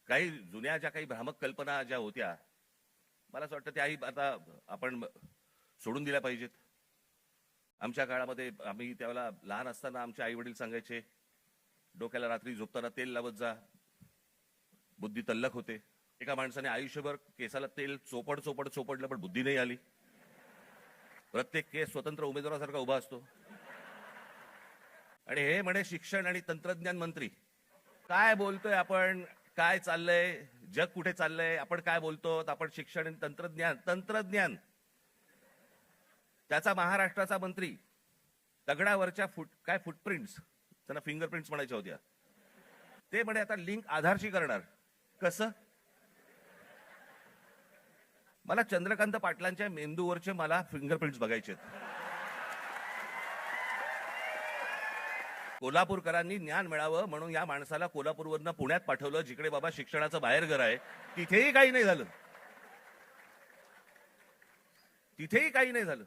काही जुन्या ज्या काही भ्रामक कल्पना ज्या होत्या, मला असं वाटतं त्याही आता आपण सोडून दिल्या पाहिजेत. आमच्या काळामध्ये आम्ही त्यावेळेला लहान असताना आमचे आई वडील सांगायचे, डोक्याला रात्री झोपताना तेल लावत जा, बुद्धी तल्लख होते. एका माणसाने आयुष्यभर केसाला तेल चोपड चोपड चोपडलं पण बुद्धी नाही आली. प्रत्येक केस स्वतंत्र उमेदवारासारखा उभा असतो. आणि हे म्हणे शिक्षण आणि तंत्रज्ञान मंत्री. काय बोलतोय आपण? काय चाललंय? जग कुठे चाललंय? आपण काय बोलतो? आपण शिक्षण आणि तंत्रज्ञान त्याचा महाराष्ट्राचा मंत्री दगडावरच्या फुटप्रिंट्स, त्यांना फिंगरप्रिंट्स म्हणायच्या होत्या, ते म्हणे आता लिंक आधारशी करणार. कसं? मला चंद्रकांत पाटलांच्या मेंदूवरचे मला फिंगरप्रिंट्स बघायचे. कोल्हापूरकरांनी ज्ञान मिळावं म्हणून या माणसाला कोल्हापूरवरनं पुण्यात पाठवलं, जिकडे बाबा शिक्षणाचं बाहेरघर आहे. तिथेही काही नाही झालं. तिथेही काही नाही झालं.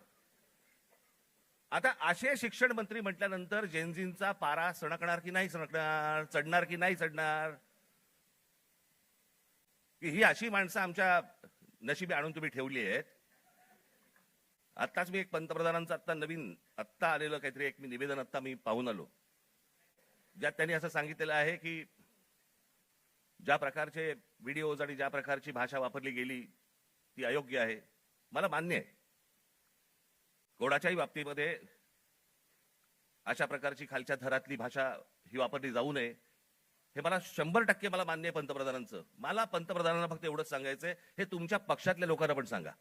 आता असे शिक्षण मंत्री म्हटल्यानंतर जेनझींचा पारा सणकणार की नाही सणकणार, चढणार की नाही चढणार? की ही अशी माणसं आमच्या नशिबी आणून तुम्ही ठेवली आहेत. आत्ताच मी एक पंतप्रधानांचं आत्ता आलेलं काहीतरी एक निवेदन आत्ता मी पाहून आलो, ज्यात त्यांनी असं सांगितलेलं आहे की ज्या प्रकारचे व्हिडिओज आणि ज्या प्रकारची भाषा वापरली गेली ती अयोग्य आहे. मला मान्य आहे, कोणाच्याही बाबतीमध्ये अशा प्रकारची खालच्या थरातली भाषा ही वापरली जाऊ नये, हे मला 100% मला मान्य आहे पंतप्रधानांचं. मला पंतप्रधानांना फक्त एवढंच सांगायचंय, हे तुमच्या पक्षातल्या लोकांना पण सांगा.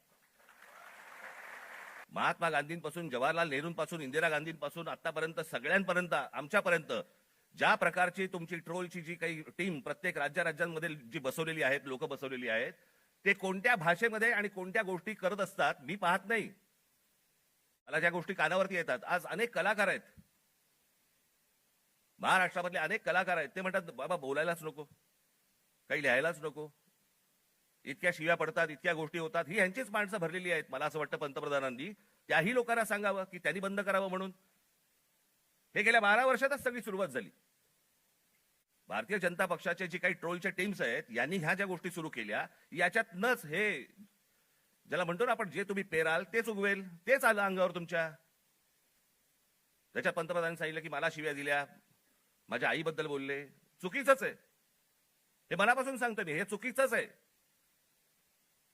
महात्मा गांधींपासून, जवाहरलाल नेहरूंपासून, इंदिरा गांधींपासून आतापर्यंत सगळ्यांपर्यंत आमच्यापर्यंत ज्या प्रकारची तुमची ट्रोलची जी काही टीम प्रत्येक राज्यांमध्ये जी बसवलेली आहेत, लोक बसवलेली आहेत, ते कोणत्या भाषेमध्ये आणि कोणत्या गोष्टी करत असतात मी पाहत नाही. मला ज्या गोष्टी कानावरती येतात, आज अनेक कलाकार आहेत, महाराष्ट्रामधले अनेक कलाकार आहेत, ते म्हणतात बाबा बोलायलाच नको, काही लिहायलाच नको, इतक्या शिव्या पडतात, इतक्या गोष्टी होतात. ही यांचीच माणसं भरलेली आहेत. मला असं वाटतं पंतप्रधानांनी त्याही लोकांना सांगावं की त्यांनी बंद करावं म्हणून. हे गेल्या 12 वर्षातच सगळी सुरुवात झाली. भारतीय जनता पक्षाचे जी काही ट्रोलच्या टीम्स आहेत, यांनी ह्या ज्या गोष्टी सुरू केल्या, याच्यातनच हे ज्याला म्हणतो ना आपण, जे तुम्ही पेराल तेच उगवेल, तेच आलं अंगावर तुमच्या. त्याच्यात पंतप्रधानांनी सांगितलं की मला शिव्या दिल्या, माझ्या आईबद्दल बोलले. चुकीचंच आहे, हे मनापासून सांगतो मी, हे चुकीचंच आहे.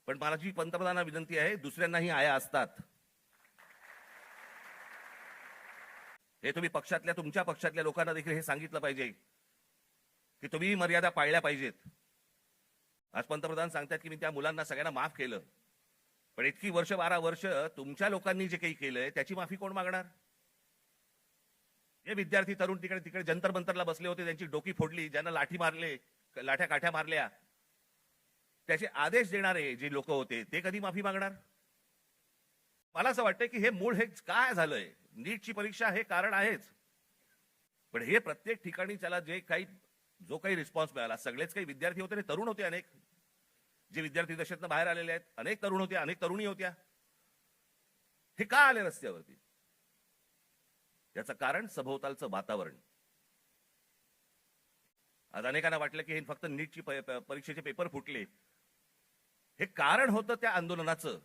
पण मला जी पंतप्रधानांना विनंती आहे, दुसऱ्यांनाही आया असतात. हे तुम्ही तुमच्या पक्षातल्या लोकांना देखील हे सांगितलं पाहिजे की तुम्ही मर्यादा पाळल्या पाहिजेत. आज पंतप्रधान सांगतात की मी त्या मुलांना सगळ्यांना माफ केलं, पण इतकी 12 वर्ष तुमच्या लोकांनी जे काही केलंय त्याची माफी कोण मागणार? हे विद्यार्थी तरुण तिकडे जंतर मंतरला बसले होते, त्यांची डोकी फोडली, ज्यांना लाठ्या काठ्या मारल्या, त्याचे आदेश देणारे जे लोक होते ते कधी माफी मागणार? मला असं वाटतं की हे मूळ हे काय झालंय, नीटची परीक्षा हे कारण आहेच, पण हे प्रत्येक ठिकाणी त्याला जो काही रिस्पॉन्स मिळाला, सगळेच काही विद्यार्थी होते आणि तरुण होते, अनेक जे विद्यार्थी दशेतनं बाहेर आलेले आहेत, अनेक तरुण होते, अनेक तरुणी होत्या. हे का आले रस्त्यावरती? याचं कारण सभोवतालचं वातावरण. आज अनेकांना वाटलं की हे फक्त नीटची परीक्षेचे पेपर फुटले, हे कारण होतं त्या आंदोलनाचं.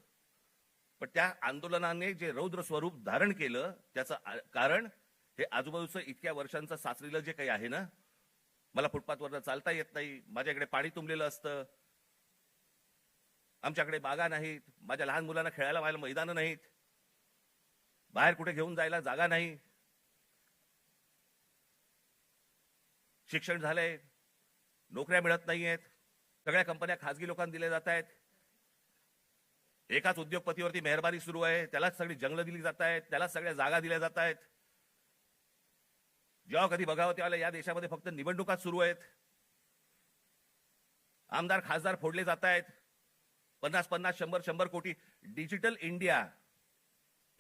पण त्या आंदोलनाने जे रौद्र स्वरूप धारण केलं त्याचं कारण हे आजूबाजूचं इतक्या वर्षांचं साचलेलं जे काही आहे ना, मला फुटपाथवरनं चालता येत नाही, माझ्याकडे पाणी तुंबलेलं असतं, आमच्याकडे बागा नाहीत, माझ्या लहान मुलांना खेळायला मैदानं नाहीत, बाहेर कुठे घेऊन जायला जागा नाही, शिक्षण झालंय, नोकऱ्या मिळत नाहीयेत, सगळ्या कंपन्या खासगी लोकांना दिल्या जात आहेत, एकाच उद्योगपतीवरती मेहरबानी सुरू आहे, त्यालाच सगळी जंगलं दिली जात आहेत, त्यालाच सगळ्या जागा दिल्या जात आहेत. जेव्हा कधी बघावं तेव्हा या देशामध्ये फक्त निवडणुकाच सुरू आहेत, आमदार खासदार फोडले जात आहेत, 50-50, 100-100 कोटी. डिजिटल इंडिया,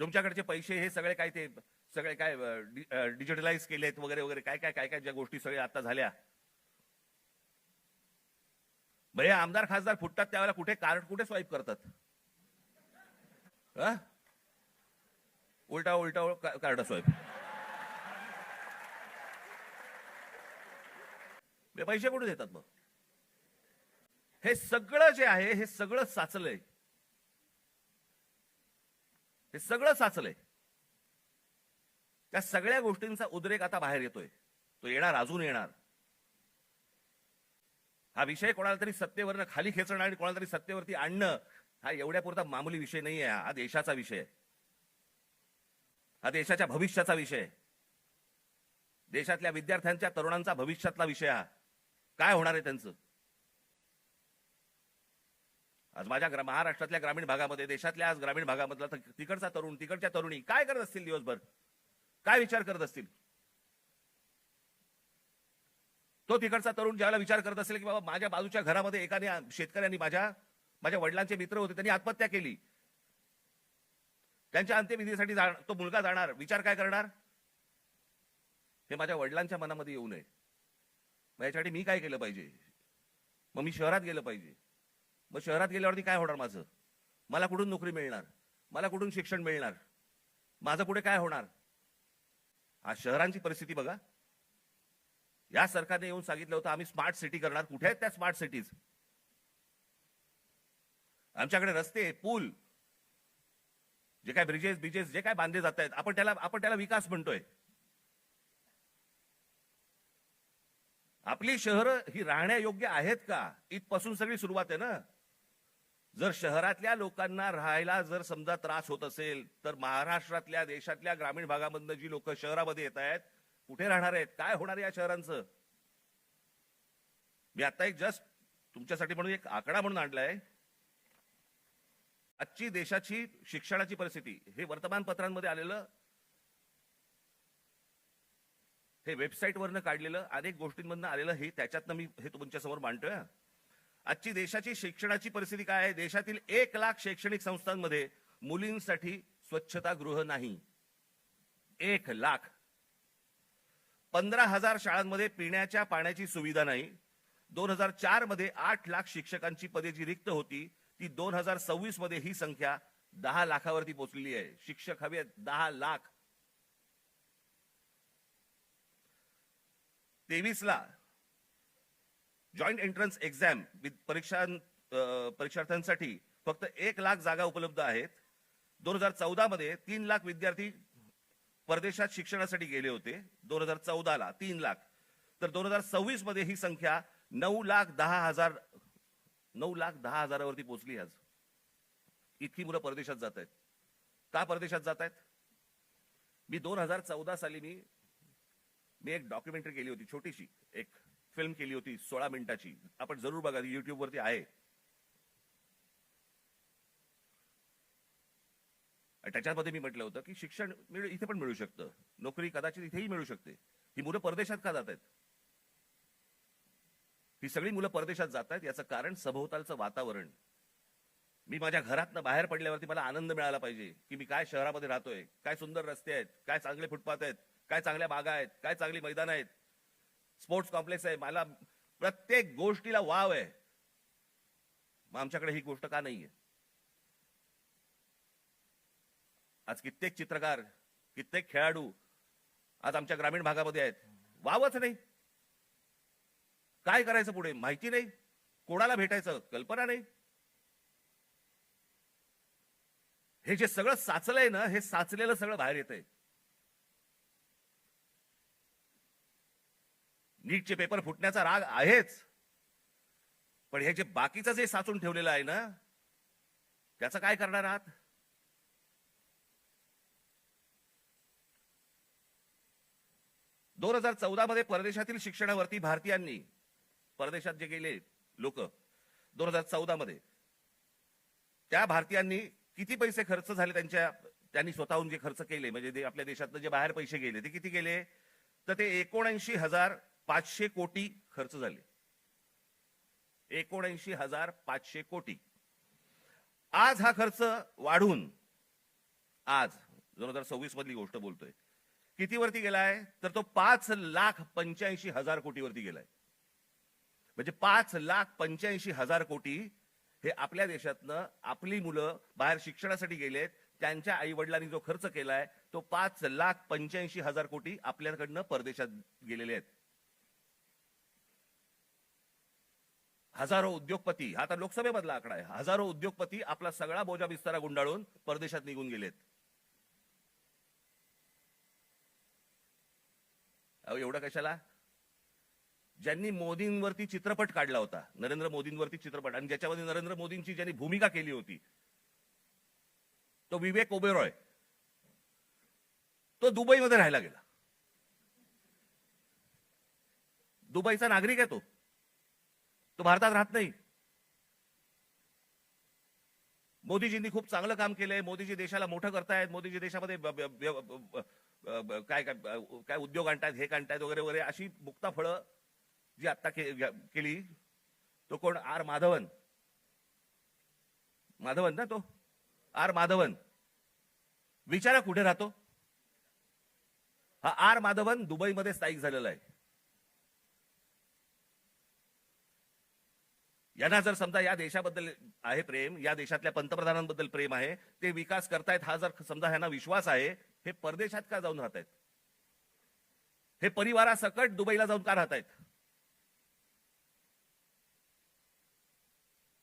तुमच्याकडचे पैसे हे सगळे काय डिजिटलाइज केलेत वगैरे वगैरे, काय ज्या गोष्टी सगळ्या आता झाल्या. भैया आमदार खासदार फुटतात त्यावेळेला कुठे स्वाईप करतात? उलटा कार्ड स्वाईप. पैसे कुठे देतात मग? हे सगळं जे आहे हे सगळं साचलंय. हे सगळं साचलंय. त्या सगळ्या गोष्टींचा उद्रेक आता बाहेर येतोय. तो येणार, अजून येणार. हा विषय कोणाला तरी सत्तेवरनं खाली खेचणं आणि कोणाला तरी सत्तेवरती आणणं हा एवढ्यापुरता मामूली विषय नाहीये. हा देशाचा विषय आहे. हा देशाच्या भविष्याचा विषय आहे. देशातल्या विद्यार्थ्यांच्या, तरुणांचा भविष्यातला विषय हा. काय होणार आहे त्यांचं? आज माझ्या महाराष्ट्रातल्या ग्रामीण भागामध्ये, देशातल्या आज ग्रामीण भागामधला तिकडचा तरुण, तिकडच्या तरुणी काय करत असतील दिवसभर? काय विचार करत असतील? तो तिकडचा तरुण ज्याला विचार करत असेल की बाबा माझ्या बाजूच्या घरामध्ये एकाने शेतकऱ्यांनी माझ्या वडिलांचे मित्र होते, त्यांनी आत्महत्या केली. त्यांच्या अंत्यविधीसाठी तो मुलगा जाणार, विचार काय करणार? हे माझ्या वडिलांच्या मनामध्ये येऊ नये. मग याच्यासाठी मी काय केलं पाहिजे? मग मी शहरात गेलं पाहिजे. मग शहरात गेल्यावरती काय होणार माझं? मला कुठून नोकरी मिळणार? मला कुठून शिक्षण मिळणार? माझं पुढे काय होणार? आज शहरांची परिस्थिती बघा. या सरकारने येऊन सांगितलं होतं आम्ही स्मार्ट सिटी करणार. कुठे आहेत त्या स्मार्ट सिटीज? आमच्याकडे रस्ते, पूल, जे काय ब्रिजेस जे काय बांधले जात आहेत, आपण त्याला विकास म्हणतोय. आपली शहरं ही राहण्यायोग्य आहेत का? इथपासून सगळी सुरुवात आहे ना. जर शहरातल्या लोकांना राहायला जर समजा त्रास होत असेल तर महाराष्ट्रातल्या, देशातल्या ग्रामीण भागामधनं जी लोक शहरामध्ये येत आहेत, कुठे राहणार आहेत? काय होणार या शहरांचं? मी आता एक जस्ट तुमच्यासाठी म्हणून एक आकडा म्हणून आणलाय. आजची देशाची शिक्षणाची परिस्थिती हे वर्तमानपत्रांमध्ये आलेलं, हे वेबसाईटवरनं काढलेलं, अनेक गोष्टींमधनं आलेलं, हे त्याच्यातनं मी हे तुमच्यासमोर मांडतोय. आजची देशाची शिक्षणाची परिस्थिती काय आहे? देशातील 1,00,000 शैक्षणिक संस्थांमध्ये मुलींसाठी स्वच्छतागृह नाही. 1,00,000. 15,000 शाळांमध्ये पिण्याच्या पाण्याची सुविधा नाही. 2004 मध्ये 8,00,000 शिक्षकांची पदे जी रिक्त होती ती 2026 मध्ये ही संख्या 10 लाखावरती पोहोचलेली आहे. शिक्षक हवे 10 लाख. 23ला जॉईंट एंट्रन्स एक्झाम परीक्षार्थ्यांसाठी फक्त 1,00,000 जागा उपलब्ध आहेत. 2014 मध्ये 3,00,000 विद्यार्थी परदेशात शिक्षणासाठी गेले होते. 2014ला 3,00,000. तर 2026 मध्ये ही संख्या 9,10,000वरती पोहोचली. आज इतकी मुलं परदेशात जात आहेत. का परदेशात जात आहेत? मी 2014 साली मी एक डॉक्युमेंटरी केली होती, छोटीशी एक फिल्म केली होती 16 मिनिटाची. आपण जरूर बघा, युट्यूब वरती आहे. त्याच्यामध्ये मी म्हटलं होतं की शिक्षण इथे पण मिळू शकतं, नोकरी कदाचित इथेही मिळू शकते. ही मुलं परदेशात का जात आहेत? ही सगळी मुलं परदेशात जात आहेत याचं कारण सभोवतालचं वातावरण. मी माझ्या घरातनं बाहेर पडल्यावरती मला आनंद मिळाला पाहिजे की मी काय शहरामध्ये राहतोय, काय सुंदर रस्ते आहेत, काय चांगले फुटपाथ आहेत, काय चांगल्या बागा आहेत, काय चांगली मैदान आहेत, स्पोर्ट्स कॉम्प्लेक्स आहे. मला प्रत्येक गोष्टीला वाव आहे. मग आमच्याकडे ही गोष्ट का नाहीये? आज कित्येक चित्रकार, कित्येक खेळाडू आज आमच्या ग्रामीण भागामध्ये आहेत. वावच नाही. काय करायचं पुढे माहिती नाही. कोणाला भेटायचं कल्पना नाही. हे जे सगळं साचलंय ना, हे साचलेलं सगळं बाहेर येतंय. नीटचे पेपर फुटण्याचा राग आहेच, पण हे जे बाकीचं जे साचून ठेवलेलं आहे ना, त्याचं काय करणार आहात? दोन 2014 मध्ये परदेशातील शिक्षणावरती भारतीयांनी, परदेशात जे गेले लोक 2014 मध्ये, त्या भारतीयांनी किती पैसे खर्च झाले त्यांनी स्वतःहून जे खर्च केले, म्हणजे आपल्या देशातनं जे बाहेर पैसे गेले ते किती गेले? तर ते 79,500 कोटी खर्च झाले. 79,500 कोटी. आज हा खर्च वाढून, आज 2026 मधली गोष्ट बोलतोय, किती वरती गेलाय? तर तो 5,85,000 कोटी वरती गेलाय. म्हणजे 5,85,000 कोटी हे आपल्या देशातनं आपली मुलं बाहेर शिक्षणासाठी गेलेत, त्यांच्या आई वडिलांनी जो खर्च केलाय तो 5,85,000 कोटी आपल्याकडनं परदेशात गेलेले आहेत. हजारो उद्योगपती, हा तर लोकसभेमधला आकडा आहे, हजारो उद्योगपती आपला सगळा बोजा बिस्तारा गुंडाळून परदेशात निघून गेलेत. अहो एवढं कशाला? ज्यांनी मोदींवरती चित्रपट काढला होता, नरेंद्र मोदींवरती चित्रपट, आणि ज्याच्यामध्ये नरेंद्र मोदींची ज्यांनी भूमिका केली होती तो विवेक ओबेरॉय, तो दुबईमध्ये राहायला गेला. दुबईचा नागरिक आहे तो भारतात राहत नाही. मोदीजींनी खूप चांगलं काम केलंय, मोदीजी देशाला मोठं करतायत, मोदीजी देशामध्ये काय काय उद्योग आणतायत, हे आणतायत वगैरे वगैरे, अशी मुक्ता फळं जी आता केली. तो कोण? आर माधवन ना, तो आर माधवन. विचारा कुठे राहतो हा आर माधवन? दुबईमध्ये स्थायिक झालेला आहे. यांना जर समजा या देशाबद्दल आहे प्रेम, या देशातल्या पंतप्रधानांबद्दल प्रेम आहे, ते विकास करतायत, हा जर समजा ह्यांना विश्वास आहे, हे परदेशात का जाऊन राहतायत? हे परिवारासकट दुबईला जाऊन का राहतायत?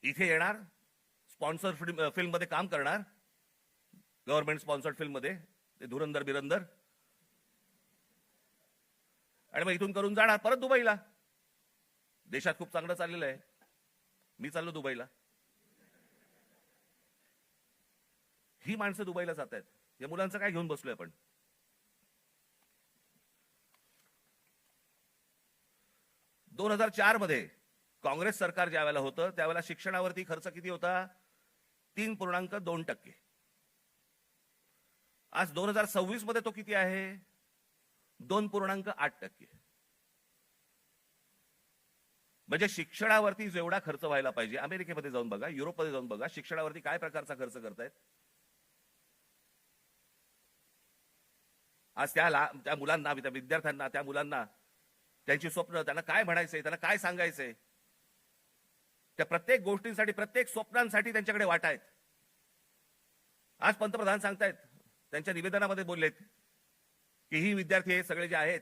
इथे येणार, स्पॉन्सर फिल्म मध्ये काम करणार, गव्हर्नमेंट स्पॉन्सर्ड फिल्म मध्ये, ते धुरंधर बिरंदर, आणि मग इथून करून जाणार परत दुबईला. देशात खूप चांगलं चाललेलं आहे, मी चाललो दुबईला. ही माणसं दुबईला जात आहेत. या मुलांचं काय घेऊन बसलोय आपण? 2004 मध्ये काँग्रेस सरकार ज्या वेळेला होतं त्यावेळेला शिक्षणावरती खर्च किती होता? 3.2%. आज 2026 मध्ये तो किती आहे? 2.8%. म्हणजे शिक्षणावरती जेवढा खर्च व्हायला पाहिजे, अमेरिकेमध्ये जाऊन बघा, युरोपमध्ये जाऊन बघा, शिक्षणावरती काय प्रकारचा खर्च करतायत. आज त्या मुलांना, त्या विद्यार्थ्यांना, त्या मुलांना त्यांची स्वप्न, त्यांना काय म्हणायचंय, त्यांना काय सांगायचंय, त्या प्रत्येक गोष्टींसाठी, प्रत्येक स्वप्नांसाठी त्यांच्याकडे वाटा आहेत. आज पंतप्रधान सांगतायत, त्यांच्या निवेदनामध्ये बोललेत की ही विद्यार्थी हे सगळे जे आहेत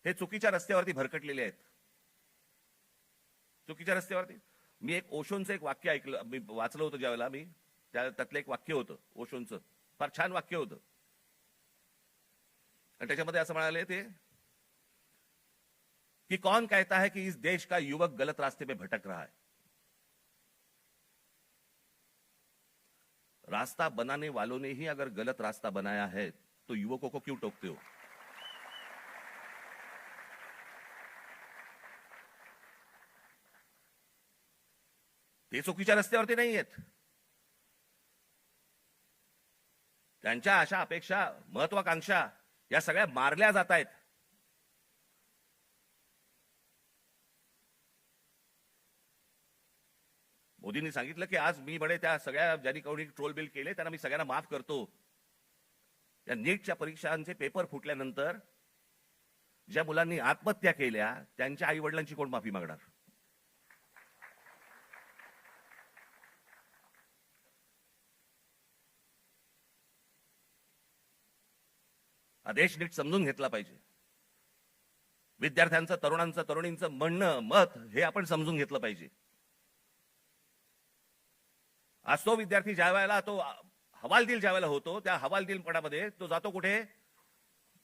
हे चुकीच्या रस्त्यावरती भरकटलेले आहेत. चुकीच्या रस्त्यावरती. मी एक ओशोंचं एक वाक्य ऐकलं, मी वाचलं होतं ज्यावेळेला, मी त्यातलं एक वाक्य होतं ओशोंचं, फार छान वाक्य होतं. आणि त्याच्यामध्ये असं म्हणाले ते कि कौन कहता है कि इस देश का युवक गलत रास्ते पे भटक रहा है? रास्ता बनाने वालों ने ही अगर गलत रास्ता बनाया है तो युवकों को क्यों टोकते हो? ते चुकीच्या रस्त्यावरती नाही आहेत. त्यांच्या आशा, अपेक्षा, महत्वाकांक्षा या सगळ्या मारल्या जात आहेत. मोदींनी सांगितलं की आज मी म्हणे त्या सगळ्या ज्यांनी कोणी ट्रोल बिल केले त्यांना मी सगळ्यांना माफ करतो. या नीटच्या परीक्षांचे पेपर फुटल्यानंतर ज्या मुलांनी आत्महत्या केल्या त्यांच्या आई वडिलांची कोण माफी मागणार? हा देश नीट समजून घेतला पाहिजे. विद्यार्थ्यांचं, तरुणांचं, तरुणींचं म्हणणं, मत हे आपण समजून घेतलं पाहिजे. आज तो विद्यार्थी ज्या वेळेला तो हवालदिल ज्या वेळेला होतो त्या हवालदिलपणामध्ये तो जातो कुठे?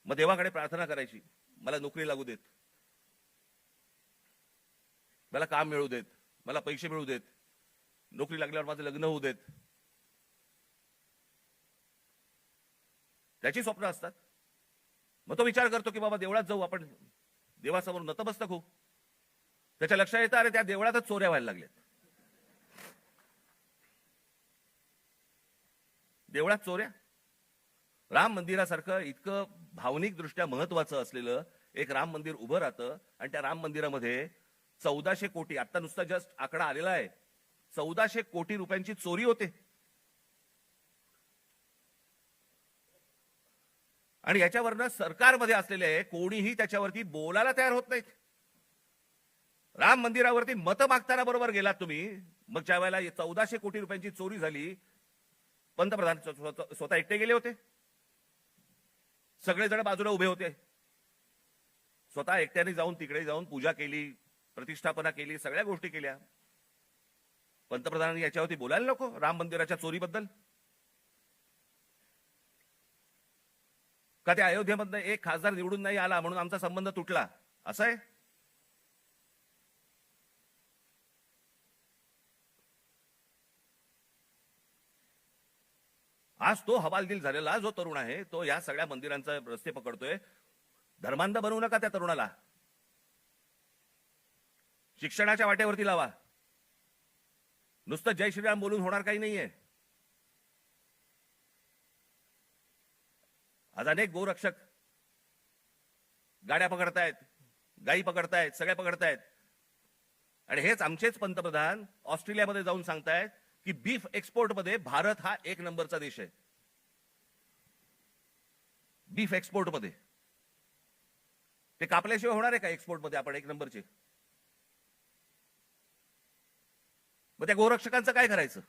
मग देवाकडे प्रार्थना करायची, मला नोकरी लागू देत, मला काम मिळू देत, मला पैसे मिळू देत, नोकरी लागल्यावर माझं लग्न होऊ देत. त्याची स्वप्न असतात. मग तो विचार करतो की बाबा देवळात जाऊ, आपण देवासमोर नतमस्तक होऊ. त्याच्या लक्षात येतं अरे त्या देवळातच चोऱ्या व्हायला लागल्यात. देवळात चोऱ्या. राम मंदिरासारखं इतकं भावनिक दृष्ट्या महत्वाचं असलेलं एक राम मंदिर उभं राहतं आणि त्या राम मंदिरामध्ये 1400 कोटी, आता नुसता जस्ट आकडा आलेला आहे, 1400 कोटी रुपयांची चोरी होते. आणि याच्यावरनं सरकारमध्ये असलेले कोणीही त्याच्यावरती बोलायला तयार होत नाहीत. राम मंदिरावरती मतं मागताना बरोबर गेलात तुम्ही. मग ज्या वेळेला 1400 कोटी रुपयांची चोरी झाली, पंतप्रधान स्वतः एकटे गेले होते, सगळेजण बाजूला उभे होते, स्वतः एकट्याने जाऊन तिकडे जाऊन पूजा केली, प्रतिष्ठापना केली, सगळ्या गोष्टी केल्या. पंतप्रधानांनी याच्यावरती बोलायला नको राम मंदिराच्या चोरीबद्दल? का त्या अयोध्येमधनं एक खासदार निवडून नाही आला म्हणून आमचा संबंध तुटला असं आहे? आज तो हवालदिल झालेला जो तरुण आहे तो या सगळ्या मंदिरांचा रस्ते पकडतोय. धर्मांध बनवू नका त्या तरुणाला. शिक्षणाच्या वाटेवरती लावा. नुसतं जय श्रीराम बोलून होणार काही नाहीये. आज अनेक गोरक्षक गाड्या पकडतायत, गायी पकडतायत, सगळ्या पकडतायत. आणि हेच आमचेच पंतप्रधान ऑस्ट्रेलियामध्ये जाऊन सांगतायत की बीफ एक्सपोर्ट मध्ये भारत हा 1 नंबरचा देश आहे. बीफ एक्सपोर्ट मध्ये ते कापल्याशिवाय होणार आहे का एक्सपोर्ट मध्ये आपण 1 नंबरचे? मग त्या गोरक्षकांचं काय करायचं?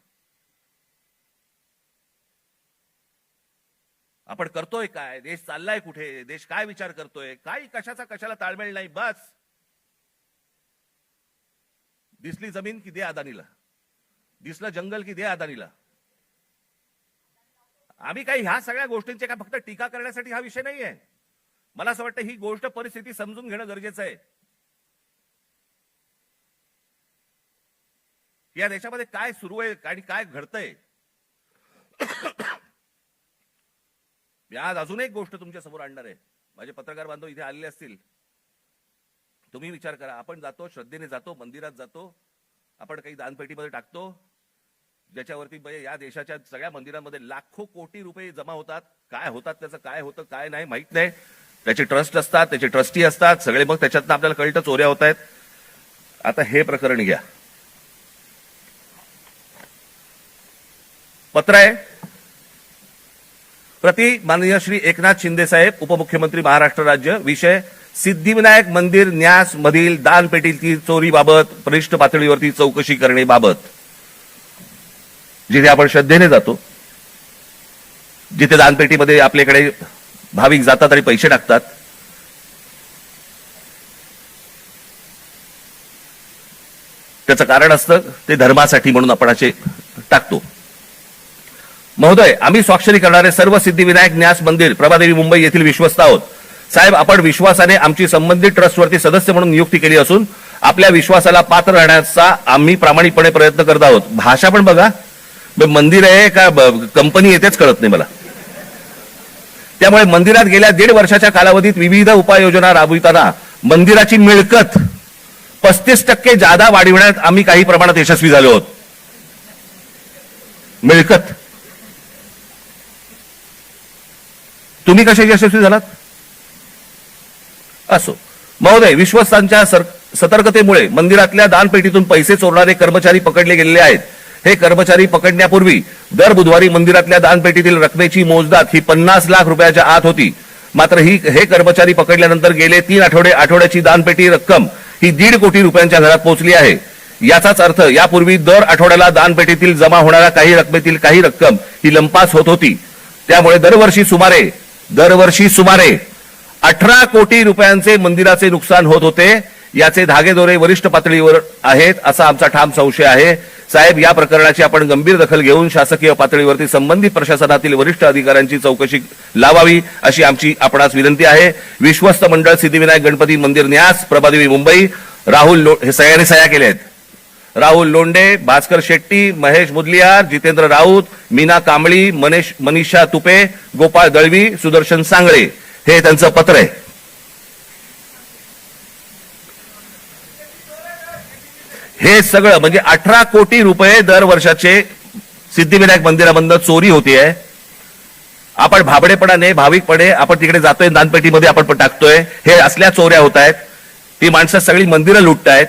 आपण करतोय काय? देश चाललाय कुठे? देश काय विचार करतोय? काही कशाचा कशाला ताळमेळ नाही. बस दिसली जमीन की दे अदानीला, दिसलं जंगल की दे अदानीला. आम्ही काही ह्या सगळ्या गोष्टींचे काय फक्त टीका करण्यासाठी हा विषय नाहीये. मला असं वाटतं ही गोष्ट परिस्थिती समजून घेणं गरजेचं आहे. या देशामध्ये काय सुरू आहे आणि काय घडतंय. मी आज अजून एक गोष्ट तुमच्या समोर आणणार आहे. माझे पत्रकार बांधव इथे आलेले असतील. तुम्ही विचार करा, आपण जातो, श्रद्धेने जातो, मंदिरात जातो, आपण काही दानपेटीमध्ये टाकतो, ज्याच्यावरती या देशाच्या सगळ्या मंदिरांमध्ये लाखो कोटी रुपये जमा होतात. काय होतात त्याचं, काय होतं काय नाही माहित नाही. त्याचे ट्रस्ट असतात, त्याचे ट्रस्टी असतात सगळे. मग त्याच्यातनं आपल्याला कळतं चोऱ्या होत आहेत. आता हे प्रकरण घ्या. पत्र आहे प्रति माननीय श्री एकनाथ शिंदे साहेब, उपमुख्यमंत्री महाराष्ट्र राज्य. विषय सिद्धिविनायक मंदिर न्यास मधील दानपेटीची चोरीबाबत वरिष्ठ पातळीवरती चौकशी करण्याबाबत. जिथे आपण श्रद्धेने जातो, जिथे दानपेटीमध्ये आपल्याकडे भाविक जातात आणि पैसे टाकतात, त्याचं कारण असतं ते धर्मासाठी म्हणून आपण असे टाकतो. महोदय, आम्ही स्वाक्षरी करणारे सर्व सिद्धिविनायक न्यास मंदिर प्रभादेवी मुंबई येथील विश्वस्त आहोत. साहेब, आपण विश्वासाने आमची संबंधित ट्रस्टवरती सदस्य म्हणून नियुक्ती केली असून आपल्या विश्वासाला पात्र राहण्याचा आम्ही प्रामाणिकपणे प्रयत्न करत आहोत. भाषा पण बघा, मंदिर आहे का कंपनी येतेच कळत नाही मला. त्यामुळे मंदिरात गेल्या 1.5 वर्षाच्या कालावधीत विविध उपाययोजना राबविताना मंदिराची मिळकत 35% जादा वाढविण्यात आम्ही काही प्रमाणात यशस्वी झालो आहोत. मिळकत तुम्ही कसे यशस्वी झालात? असो. महोदय, विश्वस्तांच्या सतर्कतेमुळे मंदिरातल्या दानपेटीतून पैसे चोरणारे कर्मचारी पकडले गेलेले आहेत. हे कर्मचारी पकडण्यापूर्वी दर बुधवारी मंदिरातल्या दानपेटीतील रकमेची मोजदाद ही 50 लाख रुपयाच्या आत होती. मात्र हे कर्मचारी पकडल्यानंतर गेले 3 आठवड्याची दानपेटी रक्कम ही 1.5 कोटी रुपयांच्या घरात पोहोचली आहे. याचाच अर्थ यापूर्वी दर आठवड्याला दानपेटीतील जमा होणाऱ्या काही रकमेतील काही रक्कम ही लंपास होत होती. त्यामुळे दरवर्षी सुमारे 18 कोटी रुपयांचे मंदिराचे नुकसान होत होते. याचे धागेदोरे वरिष्ठ पातळीवर आहेत असा आमचा ठाम संशय आहे. साहेब, या प्रकरणाची आपण गंभीर दखल घेऊन शासकीय पातळीवरती संबंधित प्रशासनातील वरिष्ठ अधिकाऱ्यांची चौकशी लावावी अशी आमची आपणास विनंती आहे. विश्वस्त मंडळ सिद्धिविनायक गणपती मंदिर न्यास प्रभादेवी मुंबई. राहुल हे सह्याने सह्या केल्या आहेत. राहुल लोंडे, भास्कर शेट्टी, महेश मुदलियार, जितेंद्र राऊत, मीना कांबळी, मनीषा तुपे, गोपाळ दळवी, सुदर्शन सांगळे हे त्यांचं पत्र आहे. हे सगळं म्हणजे 18 कोटी रुपये दर वर्षाचे सिद्धिविनायक मंदिरामधून चोरी होतीये. आपण भाबडेपणाने भाविकपणे आपण तिकडे जातोय, दानपेटीमध्ये आपण पण टाकतोय. हे असल्या चोऱ्या होत आहेत. ती माणसं सगळी मंदिरं लुटतायत.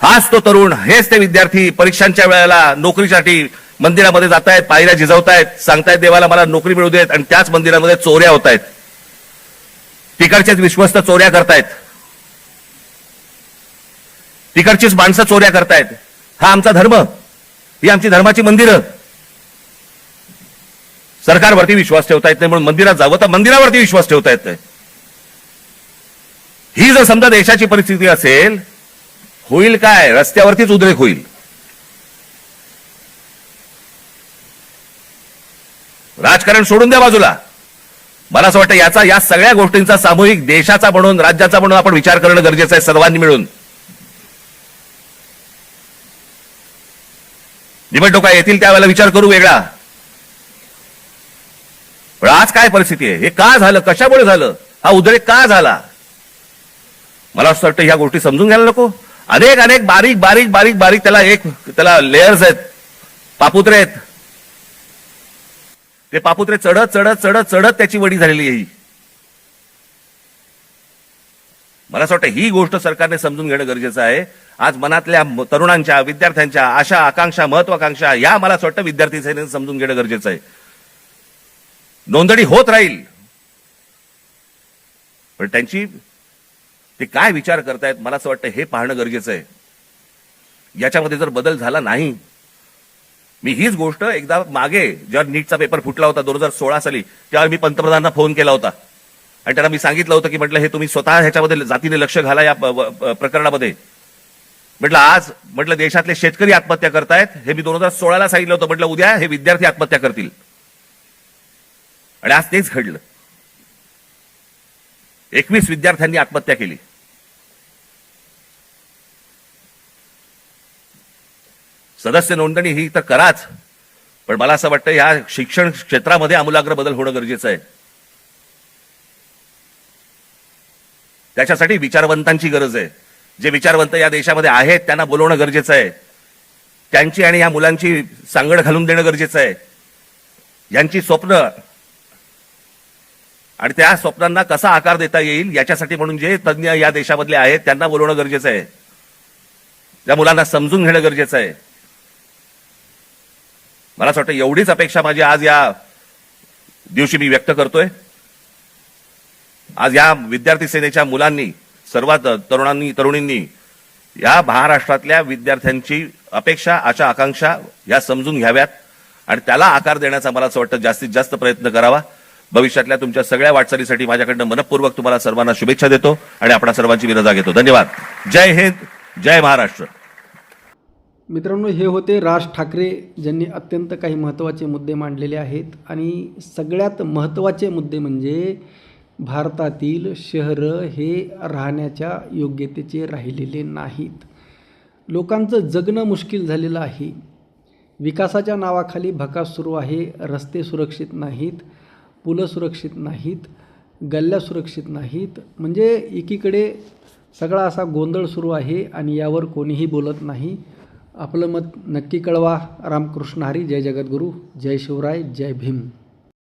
हाच तो तरुण, हेच ते विद्यार्थी परीक्षांच्या वेळेला नोकरीसाठी मंदिरामध्ये जात आहेत, पायऱ्या झिजवतायत, सांगतायत देवाला मला नोकरी मिळू देत, आणि त्याच मंदिरामध्ये चोऱ्या होत आहेत. तिकडचेच विश्वस्त चोऱ्या करतायत, तिकडचीच माणसं चोऱ्या करतायत. हा आमचा धर्म, ही आमची धर्माची मंदिरं. सरकारवरती विश्वास ठेवता येत नाही म्हणून मंदिरात जावं तर मंदिरावरती विश्वास ठेवता येत नाही. ही जर समजा देशाची परिस्थिती असेल, होईल काय? रस्त्यावरतीच उद्रेक होईल. राजकारण सोडून द्या बाजूला. मला असं वाटतं या सगळ्या गोष्टींचा सामूहिक देशाचा म्हणून, राज्याचा म्हणून आपण विचार करणं गरजेचं आहे सर्वांनी मिळून. निवडणुका येतील त्यावेळेला विचार करू वेगळा. पण आज काय परिस्थिती आहे? हे का झालं? कशामुळे झालं? हा उद्रेक का झाला? मला असं वाटतं ह्या गोष्टी समजून घ्यायला नको. अनेक बारीक बारीक बारीक बारीक त्याला लेयर्स आहेत, पापुत्रे आहेत. ते पापुत्रे चढत चढत चढत चढत त्याची वडी झालेली आहे. मला असं वाटतं ही गोष्ट सरकारने समजून घेणं गरजेचं आहे. आज मनातल्या तरुणांच्या, विद्यार्थ्यांच्या आशा, आकांक्षा, महत्वाकांक्षा या मला असं वाटतं विद्यार्थी सेनेने समजून घेणं गरजेचं आहे. नोंदणी होत राहील, पण त्यांची ते काय विचार करतायत मला असं वाटतं हे पाहणं गरजेचं आहे. याच्यामध्ये जर बदल झाला नाही, मी हीच गोष्ट एकदा मागे जेव्हा नीटचा पेपर फुटला होता 2016 साली, तेव्हा मी पंतप्रधानांना फोन केला होता आणि त्यांना मी सांगितलं होतं की म्हटलं हे तुम्ही स्वतः ह्याच्यामध्ये जातीने लक्ष घाला या प्रकरणामध्ये. म्हटलं देशातले शेतकरी आत्महत्या करतायत, हे मी 2016ला सांगितलं होतं. म्हटलं उद्या हे विद्यार्थी आत्महत्या करतील, आणि आज तेच घडलं. 21 विद्यार्थ्यांनी आत्महत्या केली. सदस्य नोंदणी ही तर कराच, पण मला असं वाटतं या शिक्षण क्षेत्रामध्ये आमूलाग्र बदल होणं गरजेचं आहे. त्याच्यासाठी विचारवंतांची गरज आहे. जे विचारवंत या देशामध्ये आहेत त्यांना बोलवणं गरजेचं आहे. त्यांची आणि या मुलांची सांगड घालून देणं गरजेचं आहे. यांची स्वप्न आणि त्या स्वप्नांना कसा आकार देता येईल याच्यासाठी म्हणून जे तज्ञ या देशामधले आहेत त्यांना बोलवणं गरजेचं आहे. त्या मुलांना समजून घेणं गरजेचं आहे. मला असं वाटतं एवढीच अपेक्षा माझी आज या दिवशी मी व्यक्त करतोय. आज या विद्यार्थी सेनेच्या मुलांनी, सर्वात तरुणींनी या महाराष्ट्रातल्या विद्यार्थ्यांची अपेक्षा, आशा, आकांक्षा या समजून घ्याव्यात आणि त्याला आकार देण्याचा मला असं वाटतं जास्तीत जास्त प्रयत्न करावा. भविष्यातल्या तुमच्या सगळ्या वाटचालीसाठी माझ्याकडनं मनपूर्वक तुम्हाला सर्वांना शुभेच्छा देतो आणि आपणा सर्वांची मी रजा घेतो. धन्यवाद. जय हिंद, जय महाराष्ट्र. मित्रांनो, हे होते राज ठाकरे, ज्यांनी अत्यंत काही महत्त्वाचे मुद्दे मांडलेले आहेत. आणि सगळ्यात महत्त्वाचे मुद्दे म्हणजे भारतातील शहरं हे राहण्याच्या योग्यतेचे राहिलेले नाहीत. लोकांचं जगणं मुश्किल झालेलं आहे. विकासाच्या नावाखाली भकास सुरू आहे. रस्ते सुरक्षित नाहीत, पुलं सुरक्षित नाहीत, गल्ल्या सुरक्षित नाहीत. म्हणजे एकीकडे सगळा असा गोंधळ सुरू आहे आणि यावर कोणीही बोलत नाही. आपलं मत नक्की कळवा. रामकृष्ण हरी. जय जगद्गुरू. जय शिवराय. जय भीम.